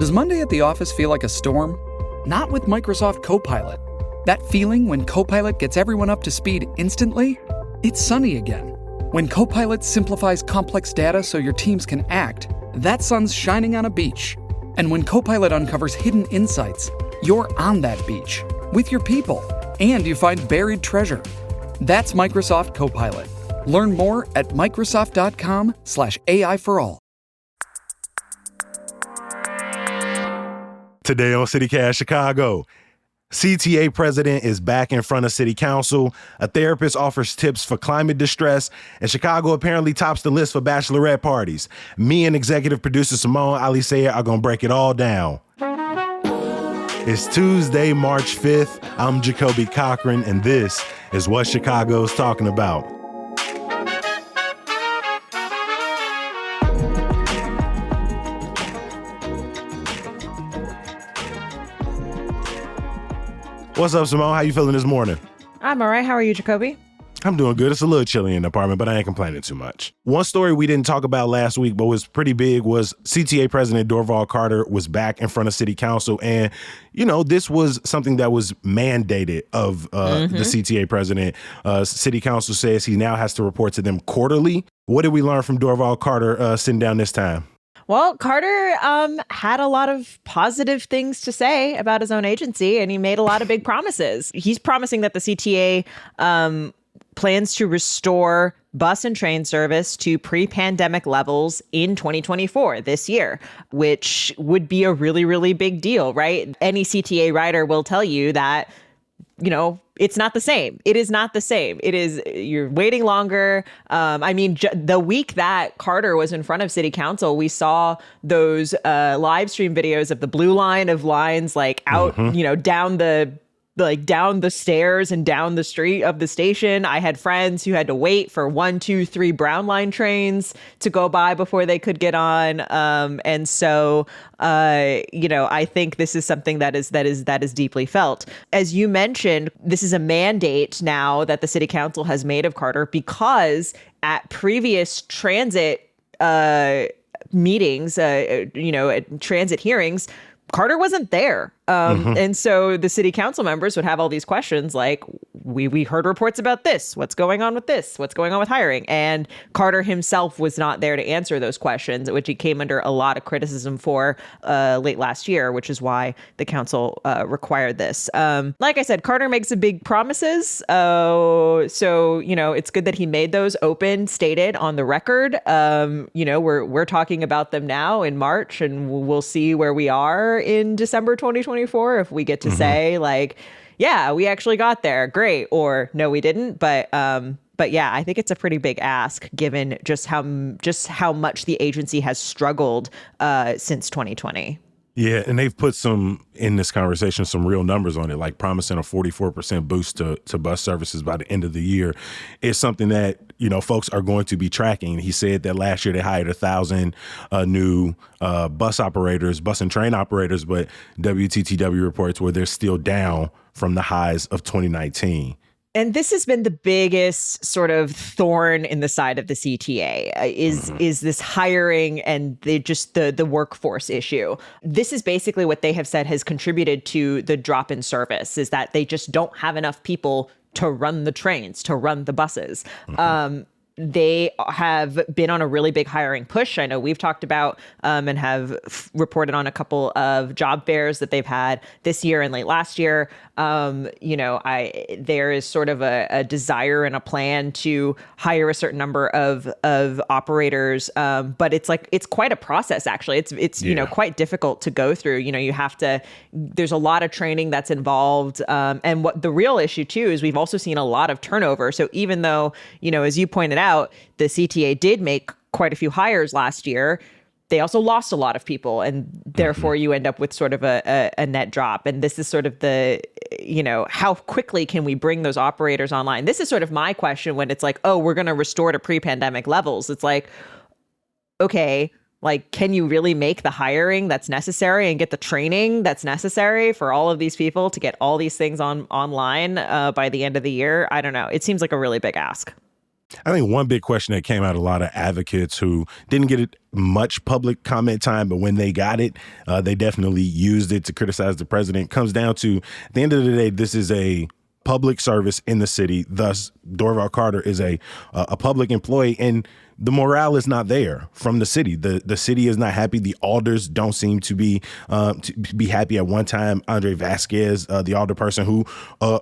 Does Monday at the office feel like a storm? Not with Microsoft Copilot. That feeling when Copilot gets everyone up to speed instantly? It's sunny again. When Copilot simplifies complex data so your teams can act, that sun's shining on a beach. And when Copilot uncovers hidden insights, you're on that beach with your people, and you find buried treasure. That's Microsoft Copilot. Learn more at Microsoft.com/AI for all. Today on CityCast Chicago, CTA president is back in front of city council, a therapist offers tips for climate distress, and Chicago apparently tops the list for bachelorette parties. Me and executive producer Simone Alisea are going to break it all down. It's Tuesday, March 5th. I'm Jacoby Cochran, and this is what Chicago's talking about. What's up, Simone? How you feeling this morning? I'm all right. How are you, Jacoby? I'm doing good. It's a little chilly in the apartment, but I ain't complaining too much. One story we didn't talk about last week, but was pretty big, was CTA President Dorval Carter was back in front of City Council. And, you know, this was something that was mandated of the CTA President. City Council says he now has to report to them quarterly. What did we learn from Dorval Carter sitting down this time? Well, Carter had a lot of positive things to say about his own agency, and he made a lot of big promises. He's promising that the CTA plans to restore bus and train service to pre-pandemic levels in 2024, this year, which would be a really, really big deal, right? Any CTA rider will tell you that, you know, it's not the same. It is not the same. It is, you're waiting longer. The week that Carter was in front of City Council, we saw those live stream videos of the blue line of lines like out, you know, down the stairs and down the street of the station. I had friends who had to wait for 1, 2, 3 Brown Line trains to go by before they could get on. And so, you know, I think this is something that is deeply felt. As you mentioned, this is a mandate now that the City Council has made of Carter, because at previous transit meetings, transit hearings, Carter wasn't there. And so the city council members would have all these questions like, we heard reports about this. What's going on with this? What's going on with hiring? And Carter himself was not there to answer those questions, which he came under a lot of criticism for late last year, which is why the council required this. Like I said, Carter makes some big promises. So, you know, it's good that he made those open, stated on the record. You know, we're talking about them now in March, and we'll see where we are in December 2024 if we get to say like, yeah, we actually got there, great, or no, we didn't. But yeah, I think it's a pretty big ask given just how much the agency has struggled since 2020. Yeah, and they've put some real numbers on it, like promising a 44% boost to bus services by the end of the year. It's something that, you know, folks are going to be tracking. He said that last year they hired 1,000 new bus and train operators, but WTTW reports where they're still down from the highs of 2019. And this has been the biggest sort of thorn in the side of the CTA is this hiring and the workforce issue. This is basically what they have said has contributed to the drop in service, is that they just don't have enough people to run the trains, to run the buses. They have been on a really big hiring push. I know we've talked about and have reported on a couple of job fairs that they've had this year and late last year. There is sort of a desire and a plan to hire a certain number of operators, but it's quite a process. Actually, it's you know, quite difficult to go through. You know, there's a lot of training that's involved, and what the real issue too is we've also seen a lot of turnover. So even though, you know, as you pointed out, the CTA did make quite a few hires last year, they also lost a lot of people, and therefore you end up with sort of a net drop. And this is sort of the, you know, how quickly can we bring those operators online? This is sort of my question when it's like, oh, we're going to restore to pre-pandemic levels. It's like, okay, like, can you really make the hiring that's necessary and get the training that's necessary for all of these people to get all these things online by the end of the year? I don't know. It seems like a really big ask. I think one big question that came out of a lot of advocates who didn't get it much public comment time, but when they got it, they definitely used it to criticize the president. Comes down to, at the end of the day, this is a public service in the city. Thus, Dorval Carter is a public employee, and the morale is not there from the city. The city is not happy. The alders don't seem to be happy. At one time, Andre Vasquez, the alder person who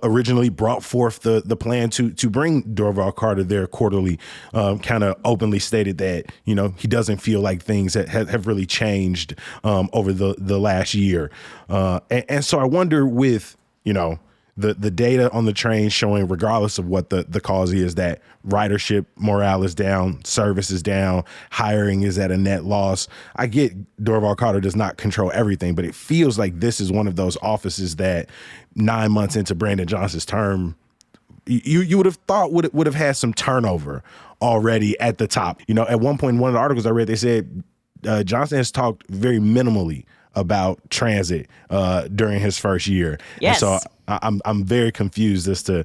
originally brought forth the plan to bring Dorval Carter there quarterly, kind of openly stated that, you know, he doesn't feel like things have really changed over the last year. And so I wonder, with, you know, the data on the train showing, regardless of what the cause is, that ridership morale is down, service is down, hiring is at a net loss. I get Dorval Carter does not control everything, but it feels like this is one of those offices that 9 months into Brandon Johnson's term, you would have thought would have had some turnover already at the top. You know, at one point in one of the articles I read, they said Johnson has talked very minimally about transit during his first year. Yes. And so I'm very confused as to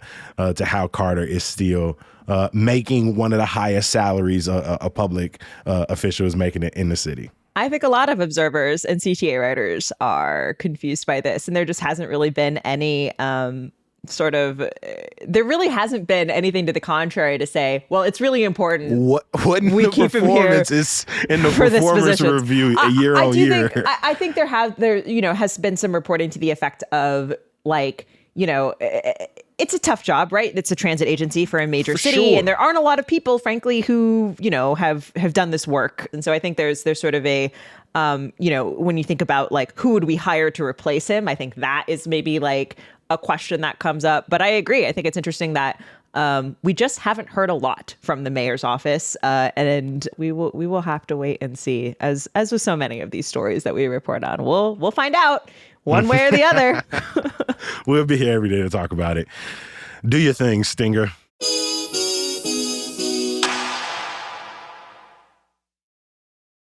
how Carter is still making one of the highest salaries a public official is making it in the city. I think a lot of observers and CTA writers are confused by this, and there just hasn't really been any there really hasn't been anything to the contrary to say, well, it's really important. What in we the keep him here performance in the performance review year on year? I think there has been some reporting to the effect of, like, you know, it's a tough job, right? It's a transit agency for a major city, sure. and there aren't a lot of people, frankly, who, you know, have done this work. And so I think there's sort of a, you know, when you think about, like, who would we hire to replace him, I think that is maybe like a question that comes up. But I agree. I think it's interesting that we just haven't heard a lot from the mayor's office, and we will have to wait and see. As with so many of these stories that we report on, we'll find out one way or the other. We'll be here every day to talk about it. Do your thing, Stinger.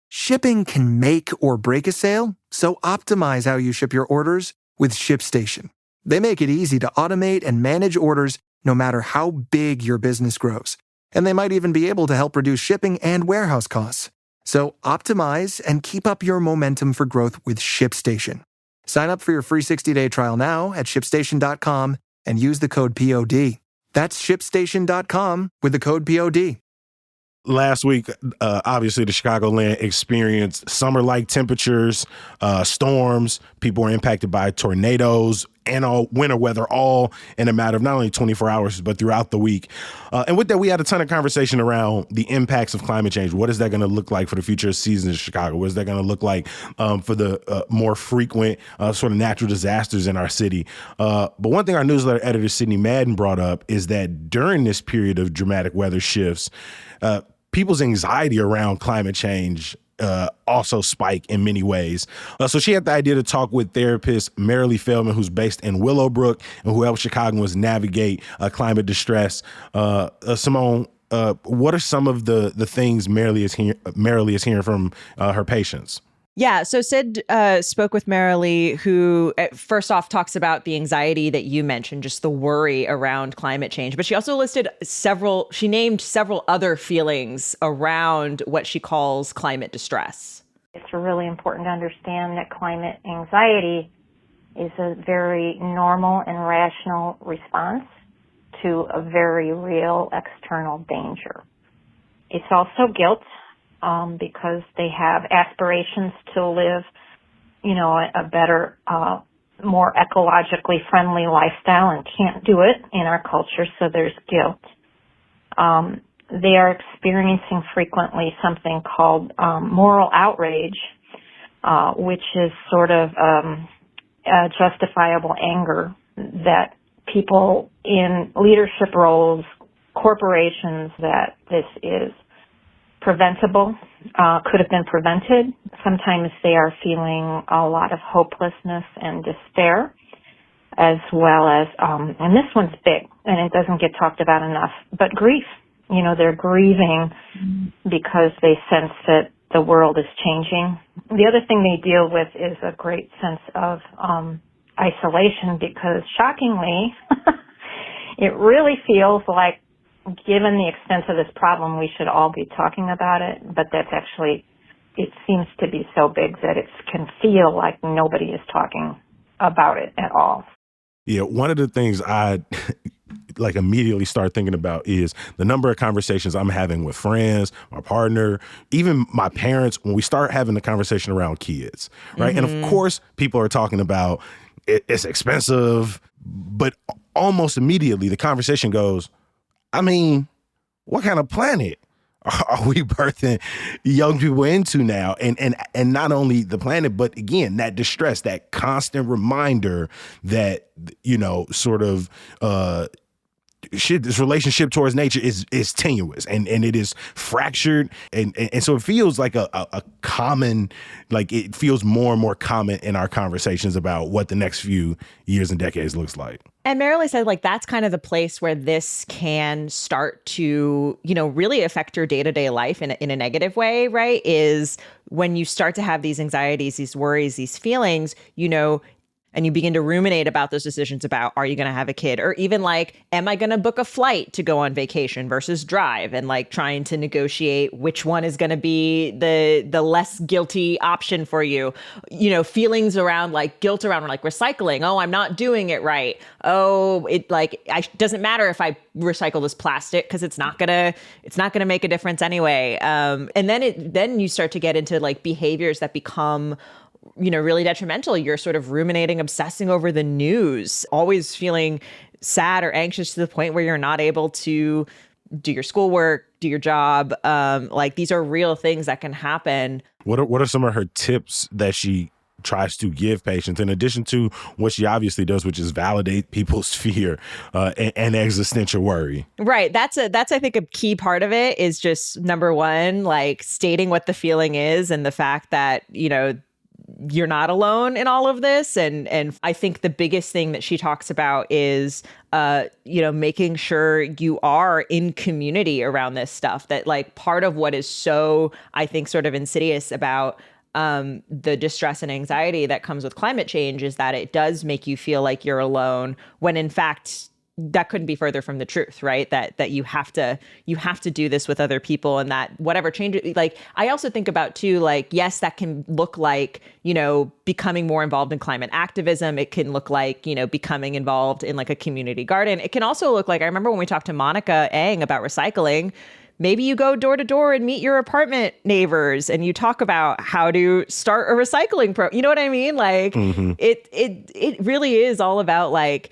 Shipping can make or break a sale, so optimize how you ship your orders with ShipStation. They make it easy to automate and manage orders no matter how big your business grows. And they might even be able to help reduce shipping and warehouse costs. So optimize and keep up your momentum for growth with ShipStation. Sign up for your free 60-day trial now at ShipStation.com and use the code POD. That's ShipStation.com with the code POD. Last week, obviously, the Chicagoland experienced summer-like temperatures, storms. People were impacted by tornadoes and all winter weather, all in a matter of not only 24 hours, but throughout the week. And with that, we had a ton of conversation around the impacts of climate change. What is that going to look like for the future seasons in Chicago? What is that going to look like for the more frequent sort of natural disasters in our city? But one thing our newsletter editor, Sydney Madden, brought up is that during this period of dramatic weather shifts, people's anxiety around climate change also spike in many ways. So she had the idea to talk with therapist Marilee Feldman, who's based in Willowbrook and who helps Chicagoans navigate climate distress. Simone, what are some of the things Marilee is hearing from her patients? Yeah, so Sid spoke with Marilee, who first off talks about the anxiety that you mentioned, just the worry around climate change. But she also named several other feelings around what she calls climate distress. It's really important to understand that climate anxiety is a very normal and rational response to a very real external danger. It's also guilt. Because they have aspirations to live, you know, a better, more ecologically friendly lifestyle and can't do it in our culture, so there's guilt. They are experiencing frequently something called moral outrage, which is sort of a justifiable anger that people in leadership roles, corporations, that this is preventable, could have been prevented. Sometimes they are feeling a lot of hopelessness and despair, as well as, and this one's big, and it doesn't get talked about enough, but grief. You know, they're grieving because they sense that the world is changing. The other thing they deal with is a great sense of isolation because, shockingly, it really feels like given the extent of this problem, we should all be talking about it, but that's actually, it seems to be so big that it can feel like nobody is talking about it at all. Yeah, one of the things I like immediately start thinking about is the number of conversations I'm having with friends, my partner, even my parents, when we start having the conversation around kids, right? And of course, people are talking about it's expensive, but almost immediately the conversation goes, I mean, what kind of planet are we birthing young people into now? And not only the planet, but again, that distress, that constant reminder that, you know, sort of this relationship towards nature is tenuous and it is fractured. And so it feels like a common, like it feels more and more common in our conversations about what the next few years and decades looks like. And Marilee said, like, that's kind of the place where this can start to, you know, really affect your day-to-day life in a negative way, right? Is when you start to have these anxieties, these worries, these feelings, you know, and you begin to ruminate about those decisions about, are you going to have a kid? Or even like, am I going to book a flight to go on vacation versus drive? And like trying to negotiate which one is going to be the less guilty option for you. You know, feelings around like guilt around like recycling. Oh, I'm not doing it right. Oh, it like, doesn't matter if I recycle this plastic because it's not gonna make a difference anyway. And then you start to get into like behaviors that become, you know, really detrimental. You're sort of ruminating, obsessing over the news, always feeling sad or anxious to the point where you're not able to do your schoolwork, do your job. Like these are real things that can happen. What are some of her tips that she tries to give patients in addition to what she obviously does, which is validate people's fear and existential worry? Right. That's I think a key part of it is just number one, like stating what the feeling is and the fact that, you know, you're not alone in all of this. And I think the biggest thing that she talks about is, you know, making sure you are in community around this stuff. That like part of what is so, I think, sort of insidious about the distress and anxiety that comes with climate change is that it does make you feel like you're alone when in fact that couldn't be further from the truth, right? That you have to do this with other people, and that whatever changes, like I also think about too, like, yes, that can look like, you know, becoming more involved in climate activism. It can look like, you know, becoming involved in like a community garden. It can also look like, I remember when we talked to Monica Eng about recycling, maybe you go door to door and meet your apartment neighbors and you talk about how to start a recycling you know what I mean? Like it really is all about like,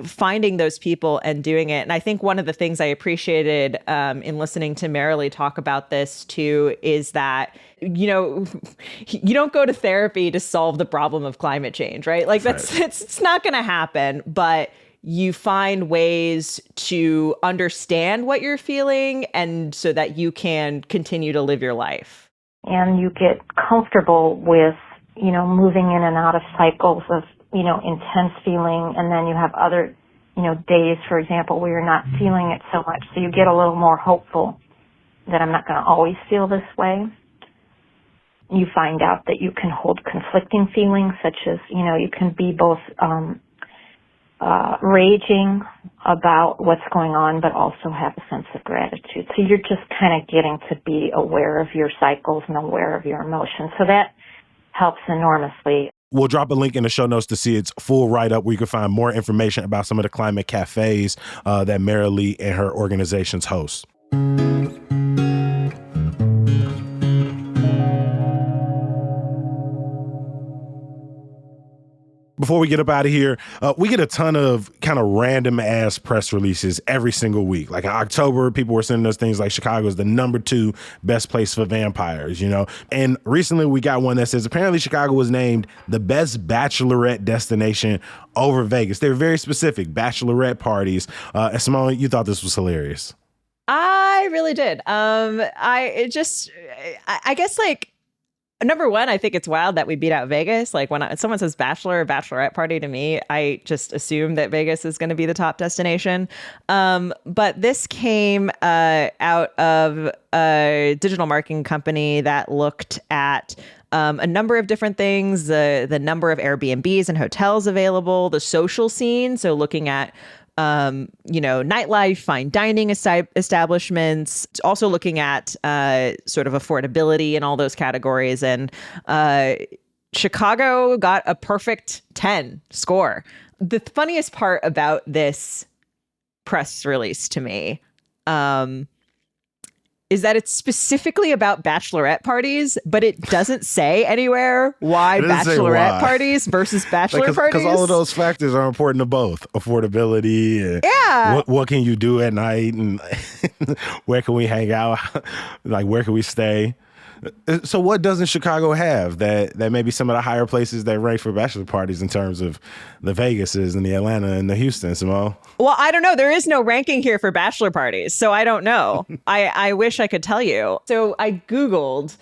finding those people and doing it. And I think one of the things I appreciated in listening to Marilee talk about this too is that, you know, you don't go to therapy to solve the problem of climate change, right? Like it's not going to happen, but you find ways to understand what you're feeling and so that you can continue to live your life. And you get comfortable with, you know, moving in and out of cycles of, you know, intense feeling, and then you have other, you know, days, for example, where you're not feeling it so much. So you get a little more hopeful that I'm not going to always feel this way. You find out that you can hold conflicting feelings, such as, you know, you can be both raging about what's going on, but also have a sense of gratitude. So you're just kind of getting to be aware of your cycles and aware of your emotions. So that helps enormously. We'll drop a link in the show notes to see its full write-up where you can find more information about some of the climate cafes that Marilee and her organizations host. Before we get up out of here, we get a ton of kind of random ass press releases every single week. Like in October, people were sending us things like Chicago is the #2 best place for vampires, you know? And recently we got one that says apparently Chicago was named the best bachelorette destination over Vegas. They were very specific, bachelorette parties. And Simone, you thought this was hilarious. I really did. I guess like, number one, I think it's wild that we beat out Vegas. Like when someone says bachelor or bachelorette party to me, I just assume that Vegas is going to be the top destination. But this came out of a digital marketing company that looked at a number of different things, the number of Airbnbs and hotels available, the social scene. So looking at nightlife, fine dining establishments, also looking at sort of affordability in all those categories. And Chicago got a perfect 10 score. The funniest part about this press release to me is that it's specifically about bachelorette parties, but it doesn't say anywhere why bachelorette parties versus bachelor parties. Because all of those factors are important to both. Affordability, and what can you do at night, and where can we hang out, like where can we stay. So what doesn't Chicago have that maybe some of the higher places that rank for bachelor parties in terms of the Vegases and the Atlanta and the Houston, Simone? Well, I don't know. There is no ranking here for bachelor parties, so I don't know. I wish I could tell you. So I Googled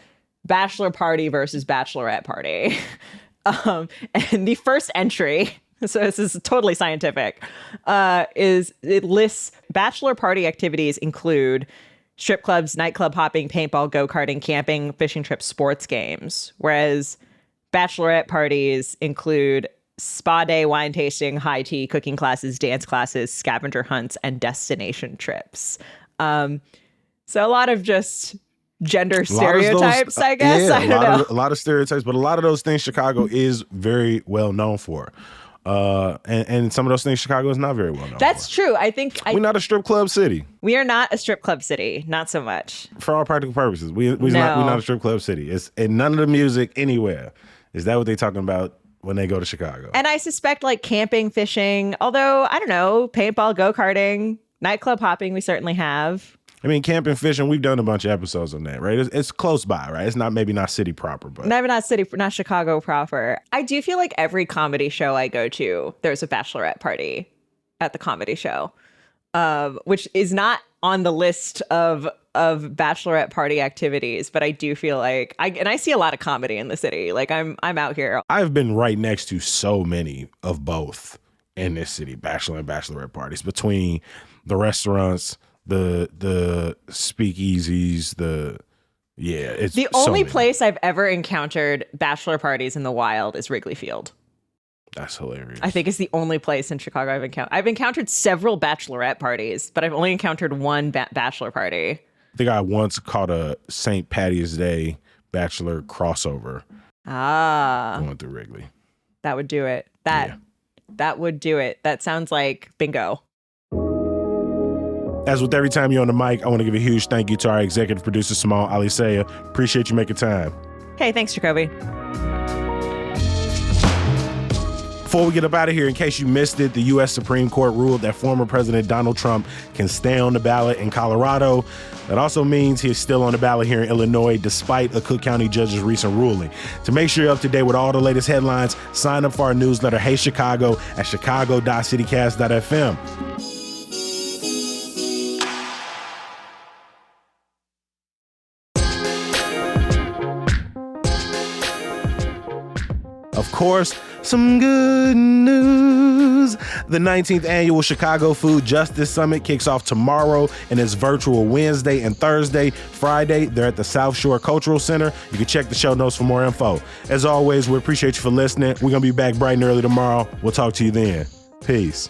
bachelor party versus bachelorette party. And the first entry, so this is totally scientific, is it lists bachelor party activities include strip clubs, nightclub hopping, paintball, go-karting, camping, fishing trips, sports games. Whereas bachelorette parties include spa day, wine tasting, high tea, cooking classes, dance classes, scavenger hunts, and destination trips. So a lot of just gender stereotypes, I guess. Yeah, I don't know. A lot of stereotypes, but a lot of those things Chicago is very well known for. And some of those things Chicago is not very well known That's for. true. I think we're not a strip club city. We are not a strip club city. Not so much. For all practical purposes, we're not a strip club city. It's and none of the music anywhere. Is that what they're talking about when they go to Chicago? And I suspect like camping, fishing, although I don't know, paintball, go-karting, nightclub hopping, we certainly have. I mean, camping, fishing, we've done a bunch of episodes on that, right? It's close by, right? It's maybe not city proper, but maybe not Chicago proper. I do feel like every comedy show I go to, there's a bachelorette party at the comedy show, which is not on the list of bachelorette party activities. But I do feel like I see a lot of comedy in the city. Like I'm out here. I've been right next to so many of both in this city, bachelor and bachelorette parties, between the restaurants, the speakeasies, it's the only place I've ever encountered bachelor parties in the wild is Wrigley Field. That's hilarious. I think it's the only place in Chicago I've encountered several bachelorette parties, but I've only encountered one bachelor party. I think I once caught a St. Patty's Day bachelor crossover. Going through Wrigley. That would do it. That would do it. That sounds like bingo. As with every time you're on the mic, I want to give a huge thank you to our executive producer, Simone Alisea. Appreciate you making time. Hey, thanks, Jacoby. Before we get up out of here, in case you missed it, the U.S. Supreme Court ruled that former President Donald Trump can stay on the ballot in Colorado. That also means he is still on the ballot here in Illinois, despite a Cook County judge's recent ruling. To make sure you're up to date with all the latest headlines, sign up for our newsletter, Hey Chicago, at chicago.citycast.fm. Of course, some good news. The 19th annual Chicago Food Justice Summit kicks off tomorrow and is virtual Wednesday and Thursday. Friday, they're at the South Shore Cultural Center. You can check the show notes for more info. As always, we appreciate you for listening. We're going to be back bright and early tomorrow. We'll talk to you then. Peace.